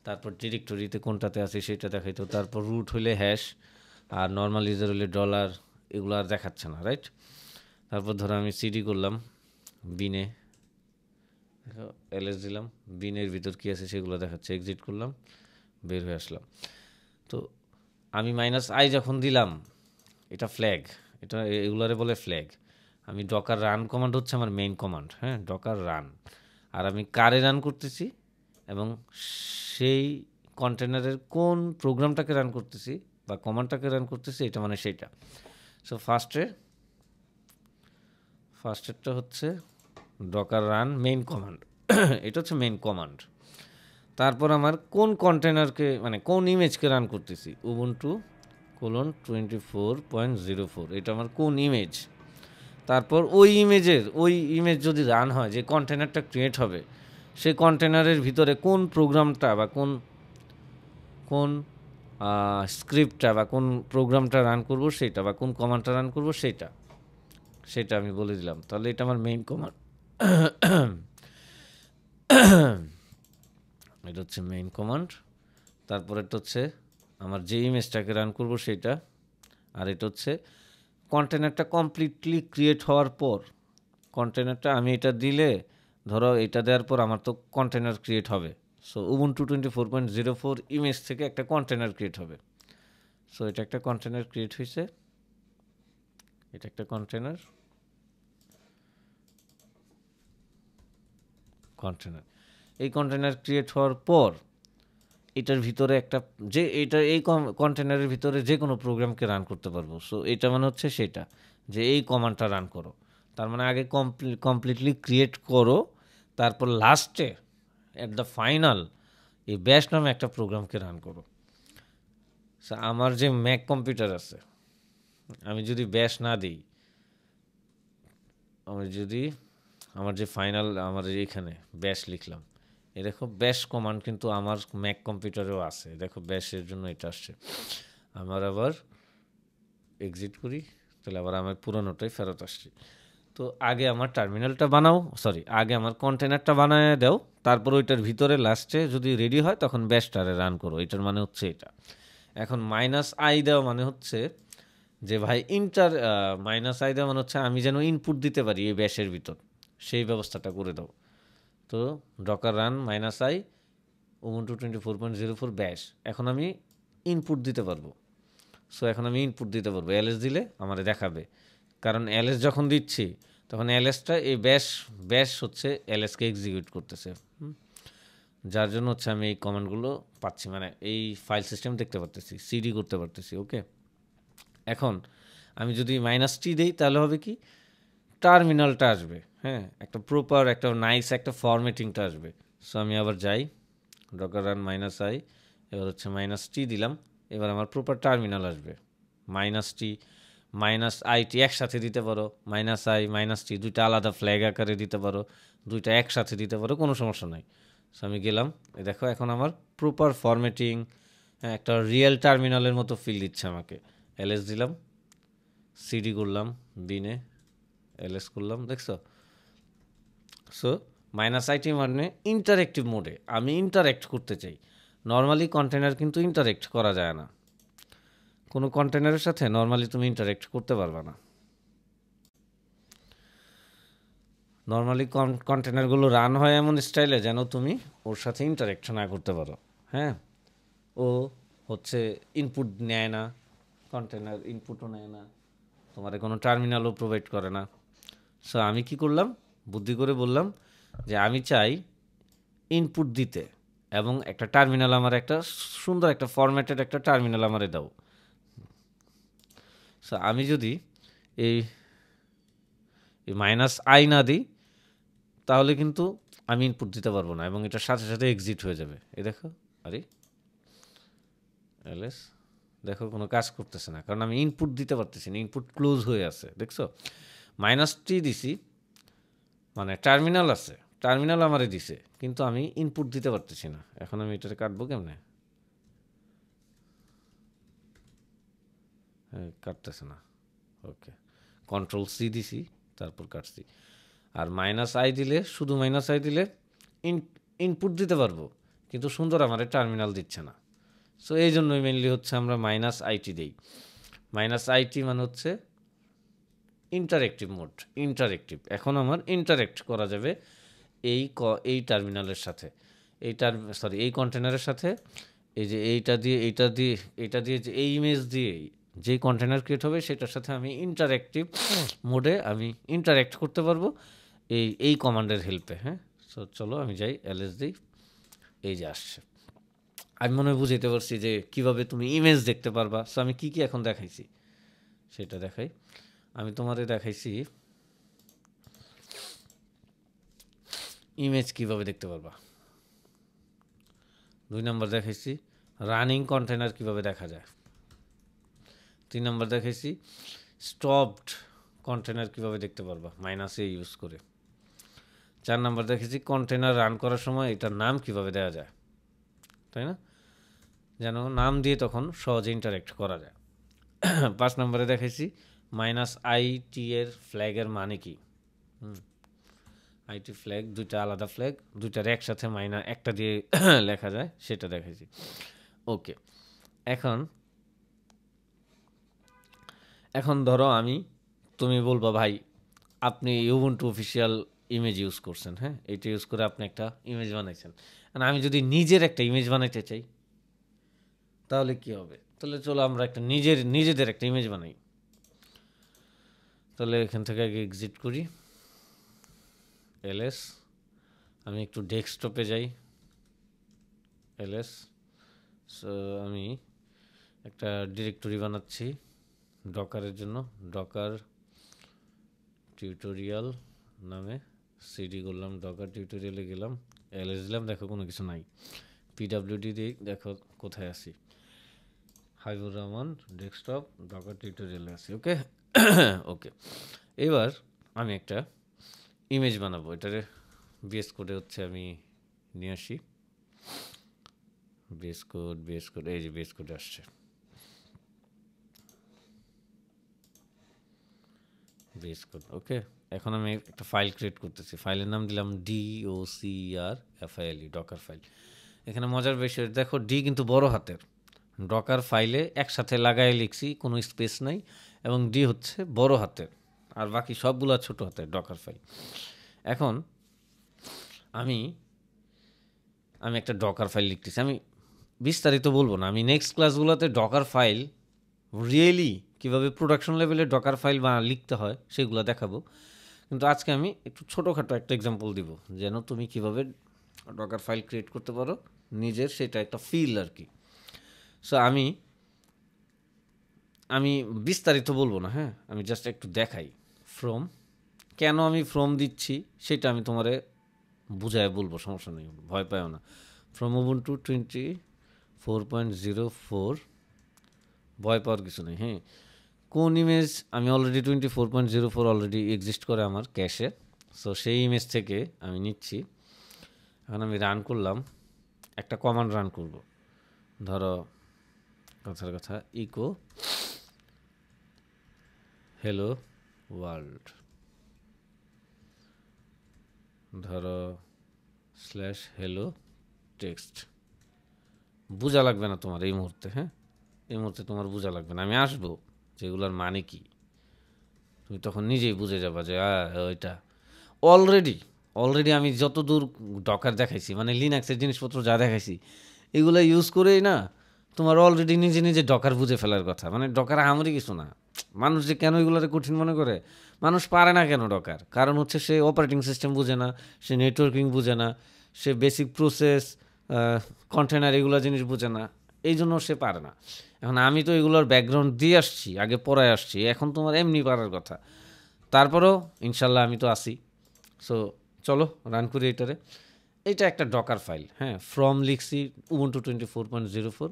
তারপর ডিরেক্টরিতে কোনটাতে আছে সেটা দেখাইতো, তারপর রুট হইলে হ্যাশ, আর নর্মাল ইউজার হইলে $, এগুলো আর দেখাচ্ছে না, রাইট? তারপর ধরো আমি সিডি করলাম বিনে, দেখো ls দিলাম, বিনের ভিতর কী আছে সেগুলো দেখাচ্ছে, এক্সিট করলাম, বের হয়ে আসলাম। তো আমি -i যখন দিলাম, এটা ফ্ল্যাগ, এটা এগুলারে বলে ফ্ল্যাগ। আমি ডকার রান কমান্ড হচ্ছে আমার মেইন কমান্ড, হ্যাঁ ডকার রান, আর আমি কারে রান করতেছি এবং সেই কন্টেনারের কোন প্রোগ্রামটাকে রান করতেছি বা কমান্ডটাকে রান করতেছি, এটা মানে সেইটা। সো ফার্স্টেরটা হচ্ছে ডকার রান মেইন কমান্ড, এটা হচ্ছে মেইন কমান্ড। তারপর আমার কোন কন্টেনারকে মানে কোন ইমেজকে রান করতেছি, উবুন্টু 24.04, এটা আমার কোন ইমেজ। তারপর ওই ইমেজ যদি রান হয়, যে কন্টেনারটা ক্রিয়েট হবে সেই কন্টেনারের ভিতরে কোন প্রোগ্রামটা বা কোন স্ক্রিপ্টটা বা কোন প্রোগ্রামটা রান করব সেটা, বা কোন কমান্ডটা রান করব সেটা আমি বলে দিলাম। তাহলে এটা আমার মেইন কমান্ড, এটা হচ্ছে মেইন কমান্ড। তারপর এটা হচ্ছে আমার যে ইমেজটাকে রান করব সেটা, আর এটা হচ্ছে কন্টেনারটা কমপ্লিটলি ক্রিয়েট হওয়ার পর, কন্টেনারটা আমি এটা দিলে, ধরো এটা দেওয়ার পর আমার তো কন্টেনার ক্রিয়েট হবে। সো উবুন্টু 24.04 ইমেজ থেকে একটা কন্টেনার ক্রিয়েট হবে। সো এটা একটা কন্টেনার ক্রিয়েট হয়েছে, এটা একটা কন্টেনার, এই কন্টেনার ক্রিয়েট হওয়ার পর এটার ভিতরে একটা যে এই কন্টেনারের ভিতরে যে কোনো প্রোগ্রামকে রান করতে পারবো। সো এটা মানে হচ্ছে সেটা, যে এই কমান্ডটা রান করো। তার মানে আগে কমপ্লিটলি ক্রিয়েট করো, তারপর লাস্টে অ্যাট দ্য ফাইনাল এই ব্যাশ নামে একটা প্রোগ্রামকে রান করো। সো আমার যে ম্যাক কম্পিউটার আছে, আমি যদি ব্যাশ না দিই, আমার যে ফাইনাল আমার এখানে ব্যাশ লিখলাম, এই দেখো ব্যাশ কমান্ড কিন্তু আমার ম্যাক কম্পিউটারেও আছে, দেখো ব্যাশের জন্য এটা আসছে। আমার আবার এক্সিট করি, তাহলে আবার আমার পুরোনোটাই ফেরত আসছে। তো আগে আমার টার্মিনালটা বানাও, আগে আমার কন্টেনারটা বানায় দাও, তারপর ওইটার ভিতরে লাস্টে যদি রেডি হয় তখন ব্যাশটারে রান করো। এটার মানে হচ্ছে এটা। এখন -i দেওয়া মানে হচ্ছে যে ভাই -i দেওয়া মানে হচ্ছে আমি যেন ইনপুট দিতে পারি এই ব্যাশের ভিতর, সেই ব্যবস্থাটা করে দাও। তো ডকার রান -i Ubuntu 24.04 ব্যাশ। এখন আমি ইনপুট দিতে পারবো। সো এখন আমি ইনপুট দিতে পারবো, ls দিলে আমারে দেখাবে, কারণ ls যখন দিচ্ছি তখন lsটা এই ব্যাশ হচ্ছে lsকে এক্সিকিউট করতেছে, যার জন্য হচ্ছে আমি এই কমান্ডগুলো পাচ্ছি, মানে এই ফাইল সিস্টেম দেখতে পারতেছি, সিডি করতে পারতেছি। ওকে, এখন আমি যদি -t দেই তাহলে হবে কি, টার্মিনালটা আসবে, হ্যাঁ, একটা প্রপার একটা নাইস একটা ফরম্যাটিংটা আসবে। সো আমি আবার যাই, ডকার রান -i, এবার হচ্ছে -t দিলাম, এবার আমার প্রপার টার্মিনাল আসবে। -t -it একসাথে দিতে পারো, -i -t দুইটা আলাদা ফ্ল্যাগ আকারে দিতে পারো, দুইটা একসাথে দিতে পারো, কোনো সমস্যা নাই। সো আমি গেলাম, দেখো এখন আমার প্রপার ফরম্যাটিং, একটা রিয়েল টার্মিনালের মতো ফিল দিচ্ছে আমাকে। ls দিলাম, সিডি করলাম, বিনে ls করলাম, দেখছো? সো -it মানে ইন্টারেক্টিভ মোডে আমি ইন্টারেক্ট করতে চাই। নর্মালি কন্টেনার কিন্তু ইন্টারেক্ট করা যায় না, কোনো কন্টেনারের সাথে নর্মালি তুমি ইন্টারেক্ট করতে পারবে না। নর্মালি কন্টেনারগুলো রান হয় এমন স্টাইলে যেন তুমি ওর সাথে ইন্টারেক্ট না করতে পারো। হ্যাঁ, ও হচ্ছে ইনপুট নেয় না, কন্টেনার ইনপুটও নেয় না, তোমার কোনো টার্মিনালও প্রোভাইড করে না। সো আমি কি করলাম, বুদ্ধি করে বললাম যে আমি চাই ইনপুট দিতে, এবং একটা টার্মিনাল আমার একটা সুন্দর একটা ফরম্যাটেড একটা টার্মিনাল আমারে দাও। সো আমি যদি এই -i না দিই তাহলে কিন্তু আমি ইনপুট দিতে পারবো না, এবং এটার সাথে সাথে এক্সিট হয়ে যাবে। এই দেখো, আরে ls দেখো কোনো কাজ করতেছে না, কারণ আমি ইনপুট দিতে পারতেছি না, ইনপুট ক্লোজ হয়ে আছে। দেখছো, -t দিছি মানে টার্মিনাল আছে, টার্মিনাল আমারে দিছে, কিন্তু আমি ইনপুট দিতে পারতেছি না। এখন আমি এটাকে কাটবো কেমনে? হ্যাঁ, কাটতেছে না। ওকে, Ctrl+C দিছি, তারপর কাটছি। আর -i দিলে, শুধু -i দিলে ইনপুট দিতে পারবো, কিন্তু সুন্দর আমার টার্মিনাল দিচ্ছে না। সো এই জন্যই মেনলি হচ্ছে আমরা -it দিই। -it মানে হচ্ছে ইন্টারেক্টিভ মোড, ইন্টারেক্টিভ। এখন আমার ইন্টারেক্ট করা যাবে এই টার্মিনালের সাথে, এই কন্টেনারের সাথে। এই যে এইটা দিয়ে যে এই ইমেজ দিয়ে যেই কন্টেনার ক্রিয়েট হবে সেটার সাথে আমি ইন্টারেক্টিভ মোডে আমি ইন্টারেক্ট করতে পারবো এই কমান্ডের হেল্পে। হ্যাঁ, সো চলো আমি যাই, ls দিই, এই যে আসছে। আমি মনে হয় বুঝাইতে পারছি যে কিভাবে তুমি ইমেজ দেখতে পারবা। সো আমি কি এখন দেখাইছি সেটা দেখাই। আমি তোমাদের দেখাইছি ইমেজ কিভাবে দেখতে পারবা। 2 নম্বর দেখাইছি রানিং কন্টেনার কিভাবে দেখা যায়। 3 নম্বর দেখাইছি স্টপড কন্টেনার কিভাবে দেখতে পারবা -a ইউজ করে। 4 নম্বর দেখেছি কন্টেনার রান করার সময় এটার নাম কিভাবে দেওয়া যায়, তাই না, যেন নাম দিয়ে তখন সহজে ইন্টারেক্ট করা যায়। 5 নম্বরে দেখেছি -it এর ফ্ল্যাগের মানে কি। আইটি ফ্ল্যাগ, দুইটা আলাদা ফ্ল্যাগ, দুইটার একসাথে একটা দিয়ে লেখা যায়, সেটা দেখেছি। ওকে, এখন ধরো তুমি বলবা ভাই আপনি Ubuntu অফিসিয়াল ইমেজ ইউজ করছেন, হ্যাঁ, এটা ইউজ করে আপনি একটা ইমেজ বানাইছেন। আর আমি যদি নিজের একটা ইমেজ বানাইতে চাই তাহলে কি হবে? তাহলে চলো আমরা একটা নিজেদের একটা ইমেজ বানাই। তাহলে এখান থেকে আগে এক্সিট করি, ls, আমি একটু ডেস্কটপে যাই, ls। সো আমি একটা ডিরেক্টরি বানাচ্ছি ডকারের জন্য, ডকার টিউটোরিয়াল নামে, সিডি করলাম, ডকার টিউটোরিয়ালে গেলাম, ls দিলাম, দেখো কোনো কিছু নাই। pwd দিই, দেখো কোথায় আছি, হাবিবুর রহমান ডেস্কটপ ডকার টিউটোরিয়ালে আছি। ওকে ওকে, এবার আমি একটা ইমেজ বানাবো, এটারে বিএস কোডে হচ্ছে আমি নিয়ে আসি, বিএস কোড, এই যে বিএস কোডে আসছে, বিএস কোড। ওকে, এখন আমি একটা ফাইল ক্রিয়েট করতেছি, ফাইলের নাম দিলাম docrfile, ডকার ফাইল। এখানে মজার বিষয় দেখো, ডি কিন্তু বড় হাতের, ডকার ফাইলে একসাথে লাগাই লিখছি, কোনো স্পেস নাই, এবং ডি হচ্ছে বড় হাতের, আর বাকি সবগুলো ছোট হাতের ডকার ফাইল। এখন আমি আমি একটা ডকার ফাইল লিখতেছি, আমি বিস্তারিত বলবো না, আমি নেক্সট ক্লাসগুলোতে ডকার ফাইল রিয়েলি কীভাবে প্রোডাকশন লেভেলে ডকার ফাইল লিখতে হয় সেগুলো দেখাবো। কিন্তু আজকে আমি একটু ছোটোখাটো একটা এক্সাম্পল দিব যেন তুমি কীভাবে ডকার ফাইল ক্রিয়েট করতে পারো নিজের, সেটা একটা ফিল আর কি। সো আমি বিস্তারিত বলবো না, হ্যাঁ, আমি জাস্ট একটু দেখাই ফ্রম, কেন আমি ফ্রম দিচ্ছি সেটা আমি তোমারে বুঝায় বলবো, সমস্যা নেই, ভয় পাও না। ফ্রম উবুন্টু 24.04, ভয় পাওয়ার কিছু নেই। হ্যাঁ, কোন ইমেজ আমি অলরেডি 24.04 অলরেডি এক্সিস্ট করে আমার ক্যাশে, সো সেই ইমেজ থেকে আমি নিচ্ছি। এখন আমি রান করলাম, একটা কমান্ড রান করব, ধরো কথার কথা ইকো হ্যালো ওয়ার্ল্ড, ধরো স্ল্যাশ হ্যালো টেক্সট। বোঝা লাগবে না তোমার এই মুহূর্তে, হ্যাঁ, এই মুহূর্তে তোমার বোঝা লাগবে না, আমি আসবো যেগুলোর মানে কি তুমি তখন নিজেই বুঝে যাবা যে ওইটা অলরেডি আমি যত দূর ডকার দেখাইছি, মানে লিনাক্সের জিনিসপত্র যা দেখাইছি এগুলো ইউজ করেই না তোমার অলরেডি নিজে নিজে ডকার বুঝে ফেলার কথা। মানে ডকার আমারই কিছু না। মানুষ যে কেন এগুলোরে কঠিন মনে করে, মানুষ পারে না কেন ডকার, কারণ হচ্ছে সে অপারেটিং সিস্টেম বুঝে না, সে নেটওয়ার্কিং বুঝে না, সে বেসিক প্রসেস কন্টেনার এগুলো জিনিস বুঝে না, এই জন্য সে পারে না। এখন আমি তো এগুলোর ব্যাকগ্রাউন্ড দিয়ে আসছি, আগে পড়ায় আসছি, এখন তোমার এমনি পারার কথা। তারপরেও ইনশাল্লাহ আমি তো আসি। সো চলো রান করি এটারে। এইটা একটা ডকার ফাইল, হ্যাঁ, ফ্রম লিখছি উবুন্টু 24.04,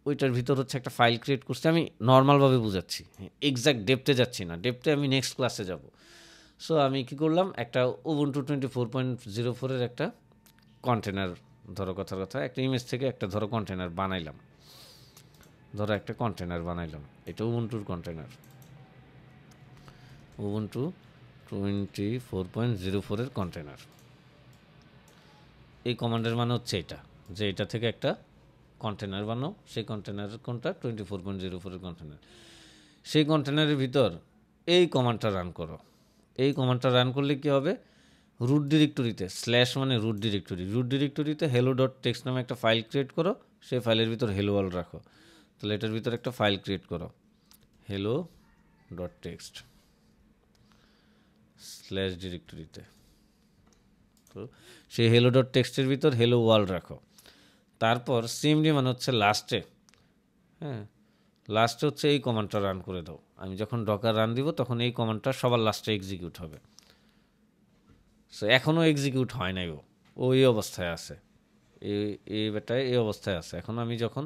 ওইটার ভিতর হচ্ছে একটা ফাইল ক্রিয়েট করছি। আমি নর্মালভাবে বুঝাচ্ছি, এক্স্যাক্ট ডেপথে যাচ্ছি না, ডেপথে আমি নেক্সট ক্লাসে যাব। সো আমি কি করলাম, একটা উবুন্টু 24.04-এর একটা কন্টেনার, ধরো কথার কথা একটা ইমেজ থেকে একটা ধরো কন্টেনার বানাইলাম, এটা উবুন্টুর কন্টেনার, উবুন্টু 24.04-এর কন্টেনার। এই কমান্ডের মানে হচ্ছে এটা, যে এটা থেকে একটা কন্টেনার বানাও, সেই কন্টেনারের কোনটা 24.04-এর কন্টেনার, সেই কন্টেনারের ভিতর এই কমান্ডটা রান করো। এই কমান্ডটা রান করলে কি হবে, রুট ডিরেক্টরিতে স্ল্যাশ মানে রুট ডিরেক্টরিতে hello ডট টেক্সট নামে একটা ফাইল ক্রিয়েট করো, সেই ফাইলের ভিতর hello ওয়ার্ল্ড রাখো। তাহলে এটার ভিতর একটা ফাইল ক্রিয়েট করো hello ডট টেক্সট স্ল্যাশ ডিরেক্টরিতে, তো সেই hello ডট টেক্সটের ভিতর hello ওয়ার্ল্ড রাখো। তারপর সিএমডি মানে হচ্ছে লাস্টে, হ্যাঁ, লাস্টে হচ্ছে এই কমান্ডটা রান করে দাও। আমি যখন ডকার রান দিব তখন এই কমান্ডটা সবার লাস্টে এক্সিকিউট হবে। সো এখনও এক্সিকিউট হয় নাই, ও এই অবস্থায় আছে, এই বেটায় এই অবস্থায় আছে। এখন আমি যখন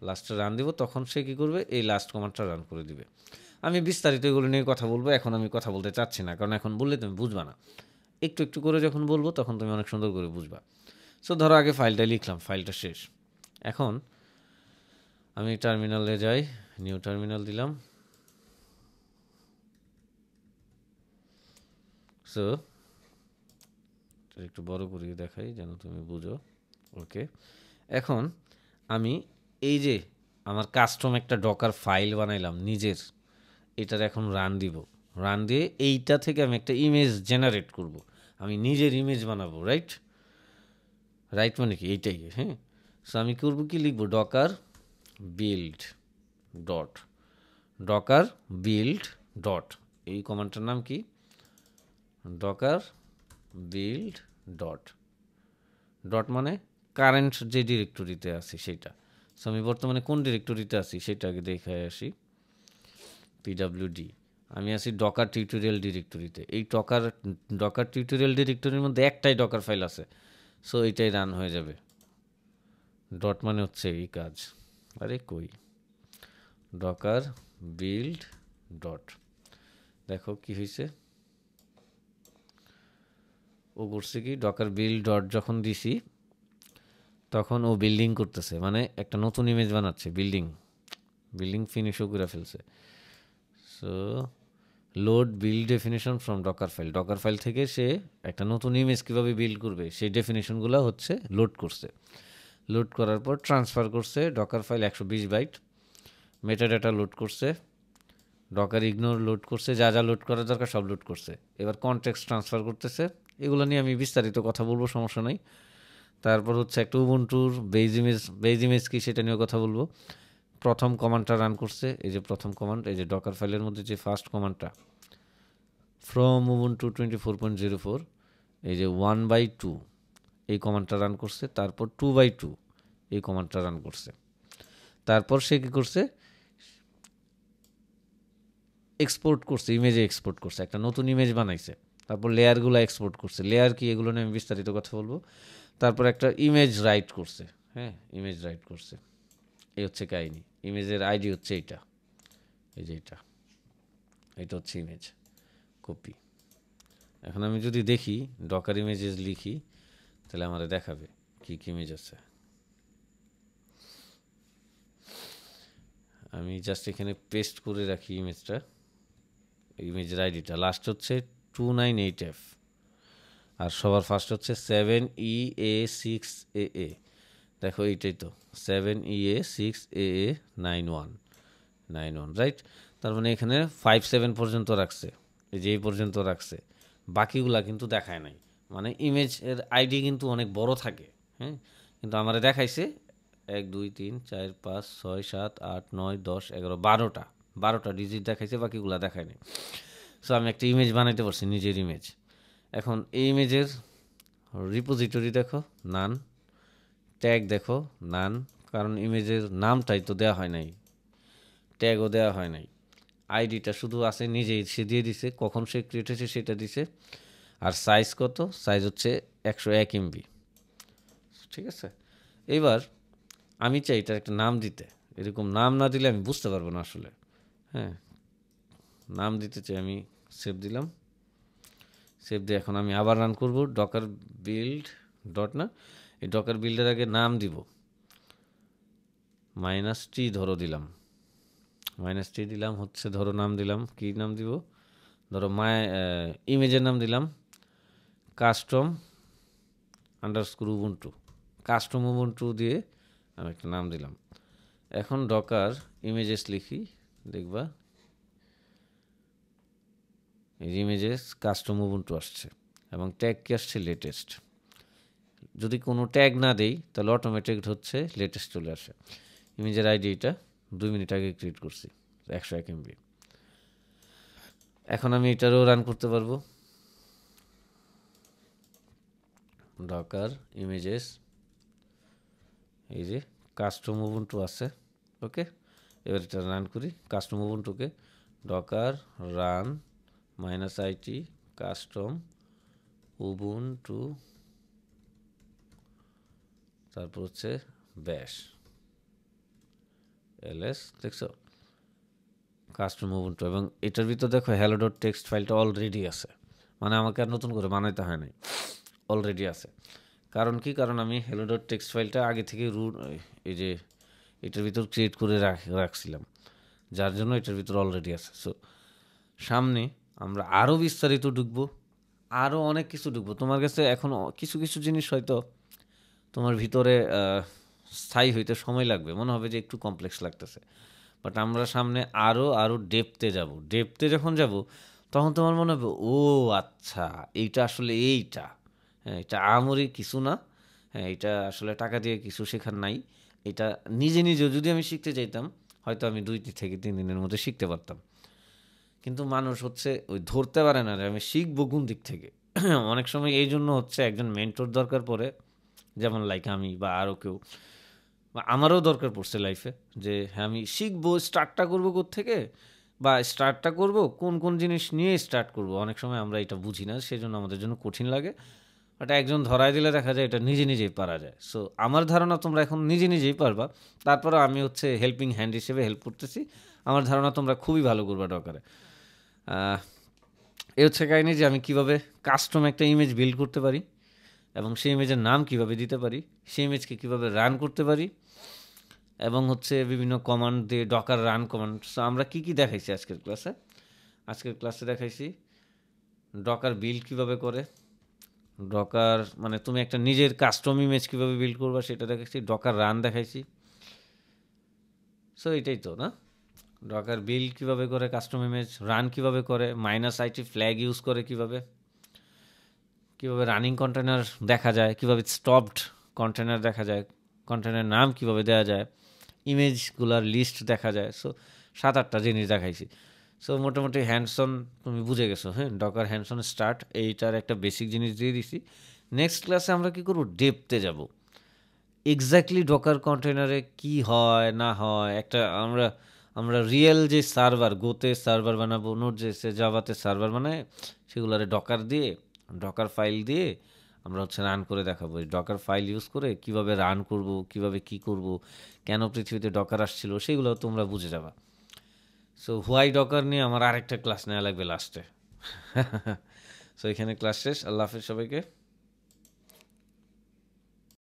লাস্টে রান দিব তখন সে কী করবে, এই লাস্ট কমান্ডটা রান করে দিবে। আমি বিস্তারিত এগুলো নিয়ে কথা বলবো, এখন আমি কথা বলতে চাচ্ছি না, কারণ এখন বললে তুমি বুঝবা না। একটু একটু করে যখন বলবো তখন তুমি অনেক সুন্দর করে বুঝবা। সো ধরো আগে ফাইলটা লিখলাম, ফাইলটা শেষ। এখন আমি টার্মিনালে যাই, নিউ টার্মিনাল দিলাম। সো একটু বড় করিয়ে দেখাই যেন তুমি বুঝো। ওকে, এখন আমি এই যে আমার কাস্টম একটা ডকার ফাইল বানাইলাম নিজের, এটার এখন রান দিব। রান দিয়ে এইটা থেকে আমি একটা ইমেজ জেনারেট করব, আমি নিজের ইমেজ বানাবো। রাইট মানে কি এইটাই, হ্যাঁ। সো আমি করবো কি, লিখবো ডকার বিল্ড ডট, এই কমান্ডটার নাম কি, ডকার বিল্ড ডট মানে কারেন্ট যে ডিরেক্টরিতে আছি সেটা। সো আমি বর্তমানে কোন ডিরেক্টরিতে আছি সেটা আগে দেখে আসি। পিডাব্লিউডি, আমি আছি ডকার টিউটোরিয়াল ডিরেক্টরিতে। এই ডকার টিউটোরিয়াল ডিরেক্টরির মধ্যে একটাই ডকার ফাইল আছে, সো এইটাই রান হয়ে যাবে। ডট মানে হচ্ছে এই কাজ, আরে কই, ডকার বিল্ড ডট, দেখো কি হয়েছে, ও করছে কি, ডকার বিল্ড ডট যখন দিছি তখন ও বিল্ডিং করতেছে, মানে একটা নতুন ইমেজ বানাচ্ছে, বিল্ডিং ফিনিশও করে ফেলছে। So load build definition from Docker file থেকে সে একটা নতুন ইমেজ কীভাবে বিল্ড করবে সেই ডেফিনেশনগুলো হচ্ছে লোড করছে। লোড করার পর ট্রান্সফার করছে docker file 120 byte, metadata load করছে, ডকার ইগনোর লোড করছে, যা যা লোড করা দরকার সব লোড করছে। এবার কনটেক্সট ট্রান্সফার করতেছে, এগুলো নিয়ে আমি বিস্তারিত কথা বলবো, সমস্যা নাই। তারপর হচ্ছে একটা উবুন্টুর বেজ ইমেজ কি সেটা নিয়েও কথা বলবো। প্রথম কমান্ডটা রান করছে, এই যে প্রথম কমান্ড, এই যে ডকার ফাইলের মধ্যে যে ফার্স্ট কমান্ডটা ফ্রম উবুন্টু 24.04, এই যে 1/2 এই কমান্ডটা রান করছে। তারপর 2/2 এই কমান্ডটা রান করছে। তারপর সে কী করছে, এক্সপোর্ট করছে, ইমেজে এক্সপোর্ট করছে, একটা নতুন ইমেজ বানাইছে। তারপর লেয়ারগুলো এক্সপোর্ট করছে, লেয়ার কি এগুলো নিয়ে আমি বিস্তারিত কথা বলবো। তারপর একটা ইমেজ রাইট করছে, হ্যাঁ ইমেজ রাইট করছে। এই হচ্ছে কাহিনি। ইমেজের আইডি হচ্ছে এইটা, এই যে এটা হচ্ছে ইমেজ কপি। এখন আমি যদি দেখি ডকার ইমেজেস লিখি, তাহলে আমাদের দেখাবে কি কি ইমেজ আছে। আমি জাস্ট এখানে পেস্ট করে রাখি ইমেজটা, ইমেজের আইডিটা লাস্ট হচ্ছে 298F, আর সবার ফার্স্ট হচ্ছে 7EA6AA। দেখো এইটাই তো 7EA6AA91 রাইট। তার মানে এখানে 57 পর্যন্ত রাখছে, এই যে এই পর্যন্ত রাখছে, বাকিগুলা কিন্তু দেখায় নাই। মানে ইমেজের আইডি কিন্তু অনেক বড় থাকে, হ্যাঁ, কিন্তু আমারে দেখাইছে 1 2 3 4 5 6 7 8 9 10 11 12টা ডিজিট দেখাইছে, বাকিগুলা দেখায় নাই। সো আমি একটা ইমেজ বানাইতে পারছি, নিজের ইমেজ। এখন এই ইমেজের রিপোজিটরি দেখো নান, ট্যাগ দেখো নান, কারণ ইমেজের নামটাই তো দেওয়া হয় নাই, ট্যাগও দেওয়া হয় নাই। আইডিটা শুধু আছে, নিজেই সে দিয়ে দিছে, কখন সে ক্রিয়েট হয়েছে সেটা দিছে। আর সাইজ কত, সাইজ হচ্ছে 101 MB, ঠিক আছে। এবার আমি চাই এটার একটা নাম দিতে, এরকম নাম না দিলে আমি বুঝতে পারবো না আসলে, হ্যাঁ। নাম দিতে চাই আমি, সেভ দিলাম। সেভ দিয়ে এখন আমি আবার রান করব। ডকার বিল্ড ডট না, এই ডকার বিল্ডের আগে নাম দিব -t, ধরো দিলাম -t দিলাম, হচ্ছে ধরো নাম দিলাম, কি নাম দিব, ধরো ইমেজের নাম দিলাম custom underscore Ubuntu, custom Ubuntu দিয়ে আমি একটা নাম দিলাম। এখন ডকার ইমেজেস লিখি, দেখবা এই ইমেজেস কাস্টম উবুন্টু আসছে, এবং ট্যাগ কি আসছে, লেটেস্ট। যদি কোনো ট্যাগ না দেই তাহলে অটোমেটিক হচ্ছে লেটেস্ট চলে আসে। ইমেজের আইডি এটা 2 মিনিট আগে ক্রিয়েট করছি, 101 MB। এখন আমি এটারও রান করতে পারবো। ডকার ইমেজেস, এই যে কাস্টম উবুন্টু আছে, ওকে। এবার এটা রান করি কাস্টম উবুন্টুকে, Docker run -it custom Ubuntu, তারপর হচ্ছে ব্যাশ ls, দেখছো কাস্টম উবুন্টু। এবং এটার ভিতর দেখো হ্যালো ডট টেক্সট ফাইলটা অলরেডি আছে, মানে আমাকে আর নতুন করে বানাইতে হয় নাই, অলরেডি আছে। কারণ কি, কারণ আমি হ্যালো ডট টেক্সট ফাইলটা আগে থেকে এই যে এটার ভিতর ক্রিয়েট করে রাখছিলাম, যার জন্য এটার ভিতর অলরেডি আছে। সো সামনে আমরা আরও বিস্তারিত ঢুকবো, আরও অনেক কিছু ঢুকবো। তোমার কাছে এখন কিছু কিছু জিনিস হয়তো তোমার ভিতরে স্থায়ী হইতে সময় লাগবে, মনে হবে যে একটু কমপ্লেক্স লাগতেছে, বাট আমরা সামনে আরও ডেপথে যাব। ডেপথে যখন যাব তখন তোমার মনে হবে ও আচ্ছা, এইটা আসলে এইটা, হ্যাঁ এটা আমরি কিছু না, হ্যাঁ এটা আসলে টাকা দিয়ে কিছু শেখার নাই। এটা নিজে নিজেও যদি আমি শিখতে চাইতাম, হয়তো আমি 2 থেকে 3 দিনের মধ্যে শিখতে পারতাম। কিন্তু মানুষ হচ্ছে ওই ধরতে পারে না যে আমি শিখবো কোন দিক থেকে। অনেক সময় এই জন্য হচ্ছে একজন মেন্টর দরকার পড়ে, যেমন লাইক আমি বা আরও কেউ, বা আমারও দরকার পড়ছে লাইফে, যে হ্যাঁ আমি শিখবো, স্টার্টটা করবো থেকে, বা স্টার্টটা করব কোন কোন জিনিস নিয়ে স্টার্ট করব। অনেক সময় আমরা এটা বুঝি না, সেই জন্য আমাদের জন্য কঠিন লাগে। বাট একজন ধরায় দিলে দেখা যায় এটা নিজে নিজেই পারা যায়। সো আমার ধারণা তোমরা এখন নিজে নিজেই পারবা। তারপরে আমি হচ্ছে হেল্পিং হ্যান্ড হিসেবে হেল্প করতেছি। আমার ধারণা তোমরা খুবই ভালো করবা ডকারে। এ হচ্ছে কাহিনি যে আমি কিভাবে কাস্টম একটা ইমেজ বিল্ড করতে পারি, এবং সেই ইমেজের নাম কিভাবে দিতে পারি, সেই ইমেজকে কিভাবে রান করতে পারি, এবং হচ্ছে বিভিন্ন কমান্ড দিয়ে ডকার রান কমান্ড। সো আমরা কি কি দেখাইছি আজকের ক্লাসে, আজকের ক্লাসে দেখাইছি ডকার বিল্ড কিভাবে করে, ডকার মানে তুমি একটা নিজের কাস্টম ইমেজ কিভাবে বিল্ড করবা সেটা দেখাইছি, ডকার রান দেখাইছি। সো এটাই তো না, ডকার বিল্ড কিভাবে করে, কাস্টম ইমেজ রান কিভাবে করে, -it ফ্ল্যাগ ইউজ করে কিভাবে, কীভাবে রানিং কন্টেনার দেখা যায়, কীভাবে স্টপড কন্টেনার দেখা যায়, কন্টেনার নাম কীভাবে দেওয়া যায়, ইমেজগুলার লিস্ট দেখা যায়। সো 7-8টা জিনিস দেখাইছি। সো মোটামুটি হ্যান্ডসন তুমি বুঝে গেছো, হ্যাঁ, ডকার হ্যান্ডসন স্টার্ট, এইটার একটা বেসিক জিনিস দিয়ে দিছি। নেক্সট ক্লাসে আমরা কী করবো, ডেপথে যাব, এক্স্যাক্টলি ডকার কন্টেনারে কি হয় না হয়। একটা আমরা রিয়েল যে সার্ভার, গোতে সার্ভার বানাবো, নোট জেসে জাভাতে সার্ভার বানায় সেগুলোরে ডকার দিয়ে, ডকার ফাইল দিয়ে আমরা রান করে দেখাবো। ডকার ফাইল ইউজ করে কিভাবে রান করব, কিভাবে কি করব, কেন পৃথিবীতে ডকার আসছিল, সেগুলো তোমরা বুঝে যাবা। সো হোয়াই ডকার নিয়ে আমার আরেকটা ক্লাস নেওয়া লাগবে লাস্টে। সো এখানে ক্লাস শেষ। আল্লাহ হাফেজ সবাইকে।